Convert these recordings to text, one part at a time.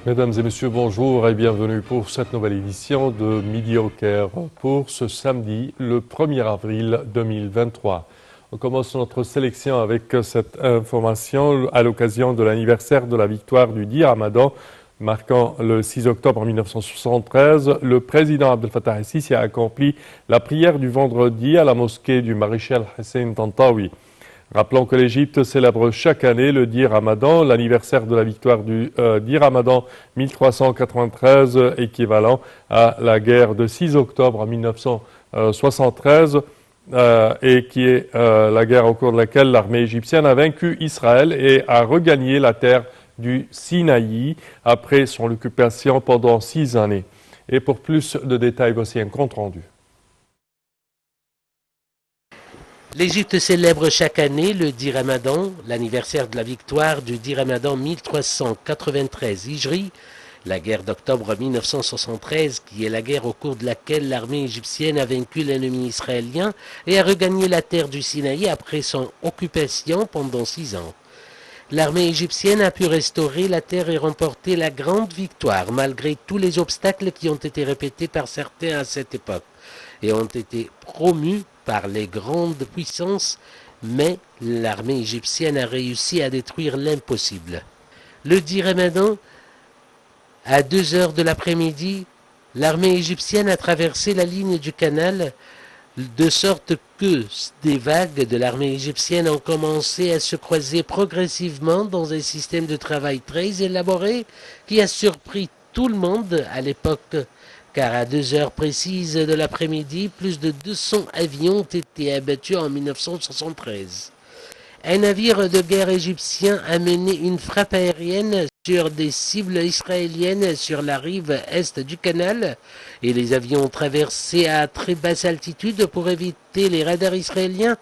Mesdames et messieurs, bonjour et bienvenue pour cette nouvelle édition de Midi au Caire pour ce samedi, le 1er avril 2023. On commence notre sélection avec cette information à l'occasion de l'anniversaire de la victoire du 10 Ramadan, marquant le 6 octobre 1973. Le président Abdel Fattah el-Sisi a accompli la prière du vendredi à la mosquée du maréchal Hussein Tantawi. Rappelons que l'Égypte célèbre chaque année le 10 Ramadan, l'anniversaire de la victoire du 10 Ramadan 1393, équivalent à la guerre de 6 octobre 1973, et qui est la guerre au cours de laquelle l'armée égyptienne a vaincu Israël et a regagné la terre du Sinaï après son occupation pendant 6 années. Et pour plus de détails, voici un compte rendu. L'Égypte célèbre chaque année le 10 Ramadan, l'anniversaire de la victoire du 10 Ramadan 1393 Hijri, la guerre d'octobre 1973, qui est la guerre au cours de laquelle l'armée égyptienne a vaincu l'ennemi israélien et a regagné la terre du Sinaï après son occupation pendant 6 ans. L'armée égyptienne a pu restaurer la terre et remporter la grande victoire, malgré tous les obstacles qui ont été répétés par certains à cette époque et ont été promus par les grandes puissances, mais l'armée égyptienne a réussi à détruire l'impossible. Le 10 Ramadan, à 2 heures de l'après-midi, l'armée égyptienne a traversé la ligne du canal de sorte que des vagues de l'armée égyptienne ont commencé à se croiser progressivement dans un système de travail très élaboré qui a surpris tout le monde à l'époque, car à 2 heures précises de l'après-midi, plus de 200 avions ont été abattus en 1973. Un navire de guerre égyptien a mené une frappe aérienne sur des cibles israéliennes sur la rive est du canal et les avions ont traversé à très basse altitude pour éviter les radars israéliens.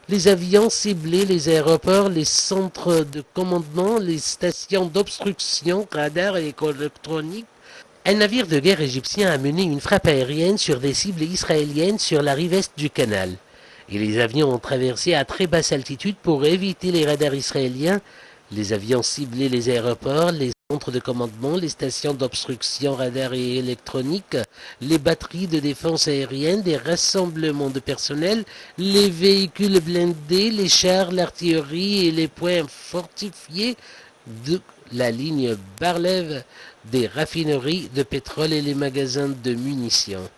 Les avions ciblaient les aéroports, les centres de commandement, les stations d'obstruction, radars et électroniques. Un navire de guerre égyptien a mené une frappe aérienne sur des cibles israéliennes sur la rive est du canal. Et les avions ont traversé à très basse altitude pour éviter les radars israéliens. Les avions ciblaient les aéroports, les centres de commandement, les stations d'obstruction radar et électronique, les batteries de défense aérienne, des rassemblements de personnel, les véhicules blindés, les chars, l'artillerie et les points fortifiés de la ligne Bar-Lev, des raffineries de pétrole et les magasins de munitions.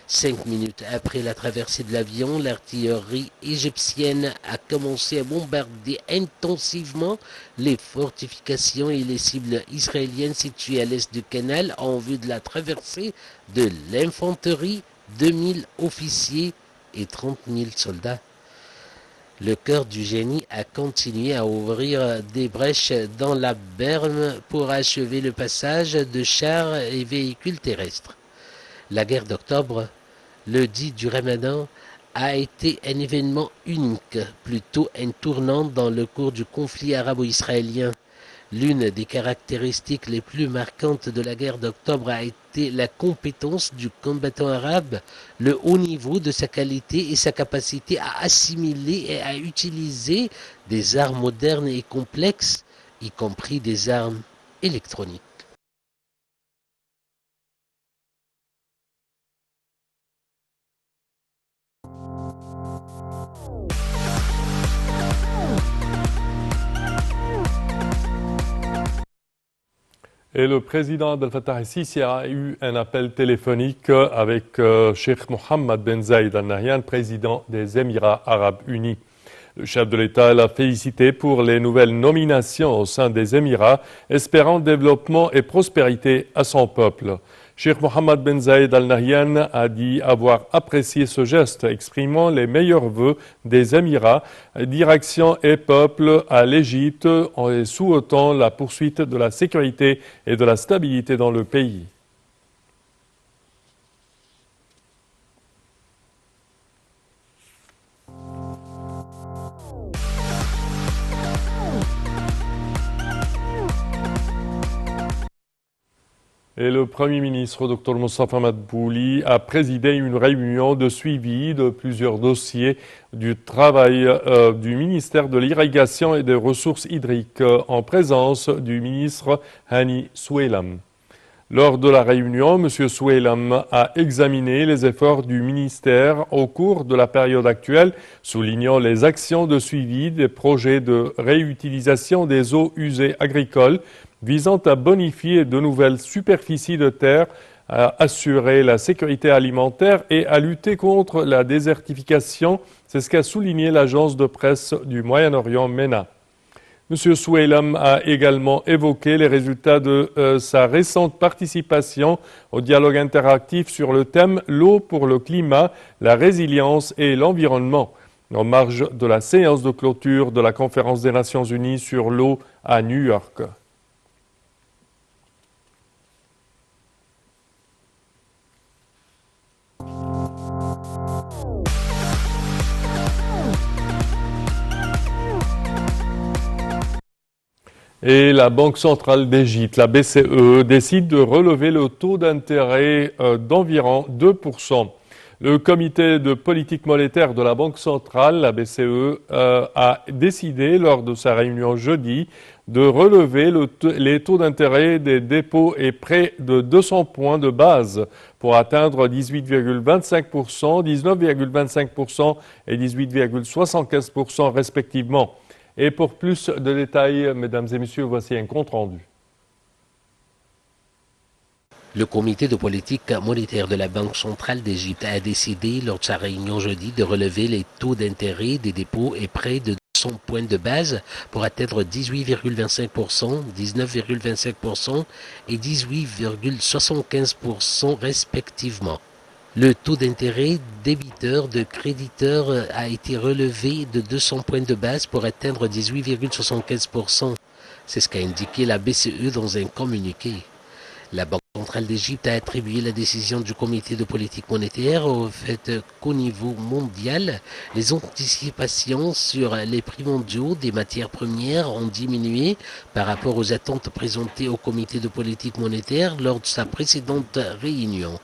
5 minutes après la traversée de l'avion, l'artillerie égyptienne a commencé à bombarder intensivement les fortifications et les cibles israéliennes situées à l'est du canal en vue de la traversée de l'infanterie, 2000 officiers et 30 000 soldats. Le cœur du génie a continué à ouvrir des brèches dans la berme pour achever le passage de chars et véhicules terrestres. La guerre d'octobre, le 10 du Ramadan, a été un événement unique, plutôt un tournant dans le cours du conflit arabo-israélien. L'une des caractéristiques les plus marquantes de la guerre d'octobre a été la compétence du combattant arabe, le haut niveau de sa qualité et sa capacité à assimiler et à utiliser des armes modernes et complexes, y compris des armes électroniques. Et le président Abdel Fattah el-Sisi a eu un appel téléphonique avec Cheikh Mohammed Ben Zayed Al Nahyan, président des Émirats Arabes Unis. Le chef de l'État l'a félicité pour les nouvelles nominations au sein des Émirats, espérant développement et prospérité à son peuple. Cheikh Mohammed Ben Zayed Al Nahyan a dit avoir apprécié ce geste, exprimant les meilleurs vœux des Émirats, direction et peuple à l'Égypte, en souhaitant la poursuite de la sécurité et de la stabilité dans le pays. Et le Premier ministre, Dr Moustapha Madbouli, a présidé une réunion de suivi de plusieurs dossiers du travail du ministère de l'Irrigation et des Ressources hydriques en présence du ministre Hani Soueilam. Lors de la réunion, M. Soueilam a examiné les efforts du ministère au cours de la période actuelle, soulignant les actions de suivi des projets de réutilisation des eaux usées agricoles visant à bonifier de nouvelles superficies de terre, à assurer la sécurité alimentaire et à lutter contre la désertification. C'est ce qu'a souligné l'agence de presse du Moyen-Orient MENA. M. Soueilam a également évoqué les résultats de sa récente participation au dialogue interactif sur le thème « L'eau pour le climat, la résilience et l'environnement » en marge de la séance de clôture de la Conférence des Nations Unies sur l'eau à New York. Et la Banque centrale d'Égypte, la BCE, décide de relever le taux d'intérêt d'environ 2%. Le comité de politique monétaire de la Banque centrale, la BCE, a décidé lors de sa réunion jeudi de relever les taux d'intérêt des dépôts et prêts de 200 points de base pour atteindre 18,25%, 19,25% et 18,75% respectivement. Et pour plus de détails, mesdames et messieurs, voici un compte-rendu. Le comité de politique monétaire de la Banque centrale d'Égypte a décidé lors de sa réunion jeudi de relever les taux d'intérêt des dépôts et prêts de 200 points de base pour atteindre 18,25%, 19,25% et 18,75% respectivement. Le taux d'intérêt débiteur de créditeur a été relevé de 200 points de base pour atteindre 18,75%. C'est ce qu'a indiqué la BCE dans un communiqué. La Banque centrale d'Égypte a attribué la décision du comité de politique monétaire au fait qu'au niveau mondial, les anticipations sur les prix mondiaux des matières premières ont diminué par rapport aux attentes présentées au comité de politique monétaire lors de sa précédente réunion.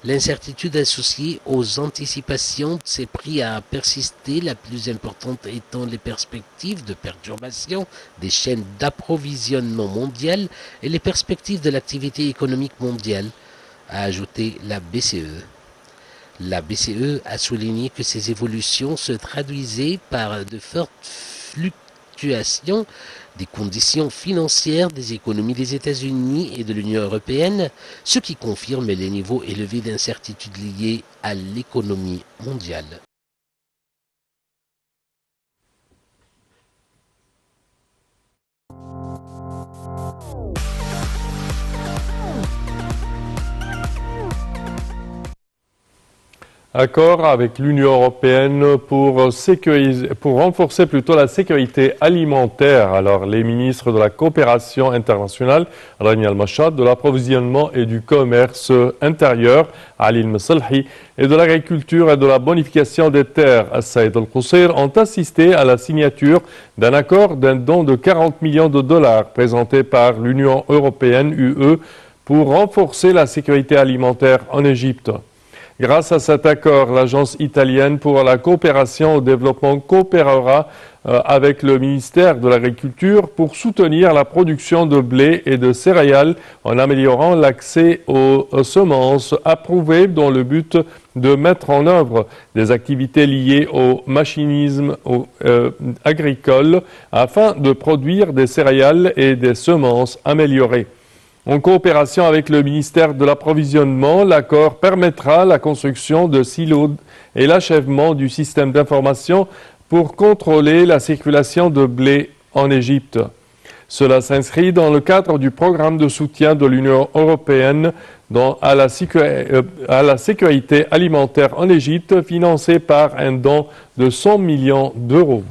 L'incertitude associée aux anticipations de ces prix a persisté, la plus importante étant les perspectives de perturbation des chaînes d'approvisionnement mondiales et les perspectives de l'activité économique mondiale, a ajouté la BCE. La BCE a souligné que ces évolutions se traduisaient par de fortes fluctuations des conditions financières des économies des États-Unis et de l'Union européenne, ce qui confirme les niveaux élevés d'incertitude liés à l'économie mondiale. Accord avec l'Union européenne pour renforcer plutôt la sécurité alimentaire. Alors, les ministres de la coopération internationale, Rani Al-Mashad, de l'approvisionnement et du commerce intérieur, Ali Al-Masalhi, et de l'agriculture et de la bonification des terres, Saïd Al-Qusir, ont assisté à la signature d'un accord d'un don de 40 millions de dollars présenté par l'Union européenne, UE, pour renforcer la sécurité alimentaire en Égypte. Grâce à cet accord, l'Agence italienne pour la coopération au développement coopérera avec le ministère de l'Agriculture pour soutenir la production de blé et de céréales en améliorant l'accès aux semences approuvées dans le but de mettre en œuvre des activités liées au machinisme agricole afin de produire des céréales et des semences améliorées. En coopération avec le ministère de l'Approvisionnement, l'accord permettra la construction de silos et l'achèvement du système d'information pour contrôler la circulation de blé en Égypte. Cela s'inscrit dans le cadre du programme de soutien de l'Union européenne à la sécurité alimentaire en Égypte, financé par un don de 100 millions d'euros.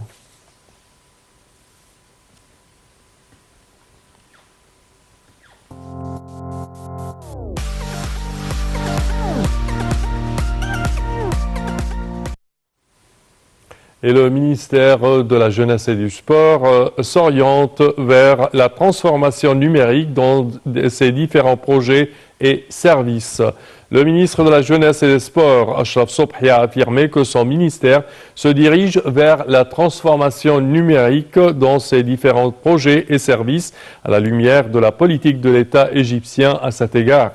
Et le ministère de la Jeunesse et du Sport s'oriente vers la transformation numérique dans ses différents projets et services. Le ministre de la Jeunesse et des Sports, Achraf Sobhi, a affirmé que son ministère se dirige vers la transformation numérique dans ses différents projets et services à la lumière de la politique de l'État égyptien à cet égard.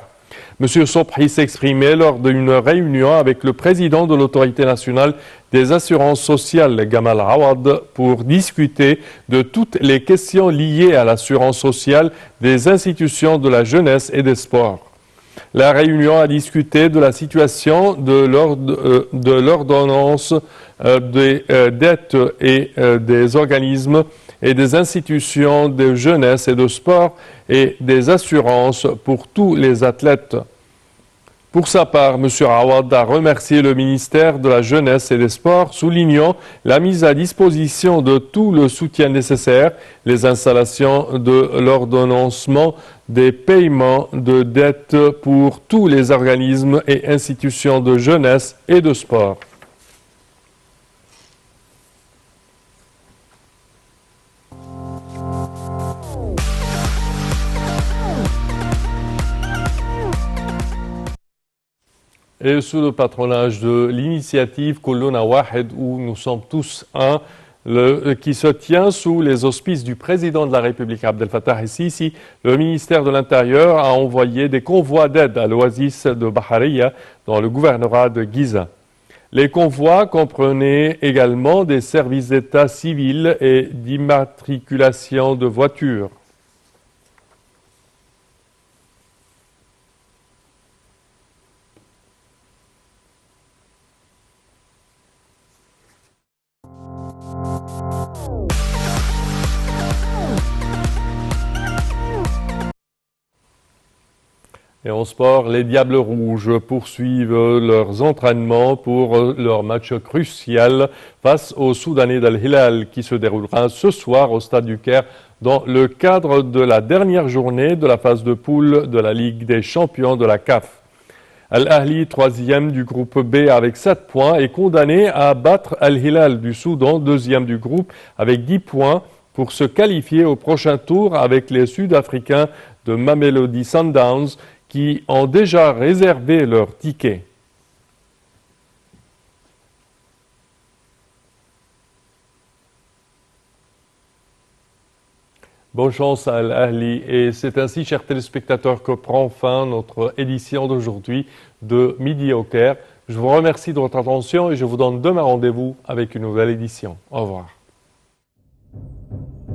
M. Sobhi s'exprimait lors d'une réunion avec le président de l'autorité nationale des assurances sociales, Gamal Awad, pour discuter de toutes les questions liées à l'assurance sociale des institutions de la jeunesse et des sports. La réunion a discuté de la situation de l'ordonnance des dettes et des organismes et des institutions de jeunesse et de sport et des assurances pour tous les athlètes. Pour sa part, M. Awad a remercié le ministère de la Jeunesse et des Sports, soulignant la mise à disposition de tout le soutien nécessaire, les installations de l'ordonnancement des paiements de dettes pour tous les organismes et institutions de jeunesse et de sport. Et sous le patronage de l'initiative Kulluna Wahed, où nous sommes tous un, qui se tient sous les auspices du président de la République Abdel Fattah el-Sisi, le ministère de l'Intérieur a envoyé des convois d'aide à l'oasis de Bahariya dans le gouvernorat de Giza. Les convois comprenaient également des services d'état civil et d'immatriculation de voitures. Et en sport, les Diables Rouges poursuivent leurs entraînements pour leur match crucial face aux Soudanais d'Al-Hilal qui se déroulera ce soir au Stade du Caire dans le cadre de la dernière journée de la phase de poule de la Ligue des champions de la CAF. Al-Ahli, troisième du groupe B avec 7 points, est condamné à battre Al-Hilal du Soudan, deuxième du groupe, avec 10 points pour se qualifier au prochain tour avec les Sud-Africains de Mamelodi Sundowns qui ont déjà réservé leur ticket. Bonne chance à Al-Ahli. Et c'est ainsi, chers téléspectateurs, que prend fin notre édition d'aujourd'hui de Midi au Caire. Je vous remercie de votre attention et je vous donne demain rendez-vous avec une nouvelle édition. Au revoir.